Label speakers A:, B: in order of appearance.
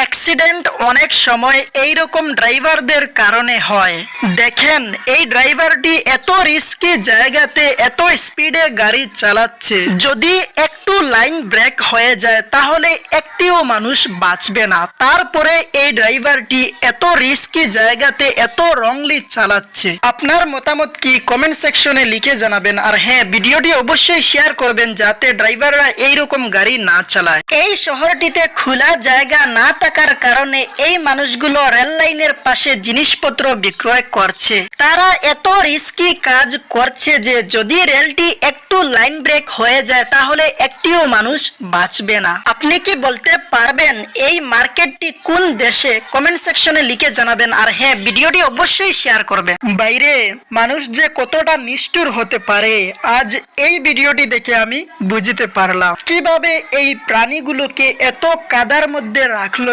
A: Accident অনেক সময় এই রকম ড্রাইভারদের কারণে হয়। দেখেন, এই ড্রাইভারটি এত রিস্কি জায়গাতে এত স্পিডে গাড়ি চালাচ্ছে, যদি একটু লাইন ব্রেক হয়ে যায় তাহলে একটিও মানুষ বাঁচবে না। তারপরে এই ড্রাইভারটি এত রিস্কি জায়গাতে এত রংলি চালাচ্ছে। আপনার মতামত কি কমেন্ট সেকশনে লিখে জানাবেন। আর হ্যাঁ, ভিডিওটি অবশ্যই শেয়ার করবেন যাতে ড্রাইভাররা এইরকম গাড়ি না চালায়। এই শহরটিতে খোলা জায়গা না থাকার কারণে এই মানুষগুলো রেল লাইনের পাশে জিনিসপত্র বিক্রয় করছে। তারা এত রিস্কি কাজ করছে যে যদি রেলটি একটু লাইন ব্রেক হয়ে যায় তাহলে একটিও মানুষ বাঁচবে না। আপনি কি বলতে পারবেন এই মার্কেটটি কোন দেশে? কমেন্ট সেকশনে লিখে জানাবেন। আর হ্যাঁ, ভিডিওটি অবশ্যই শেয়ার করবেন। বাইরে মানুষ যে কতটা নিষ্ঠুর হতে পারে আজ এই ভিডিওটি দেখে আমি বুঝতে পারলাম। কিভাবে এই প্রাণীগুলোকে এত কাদার মধ্যে রাখলো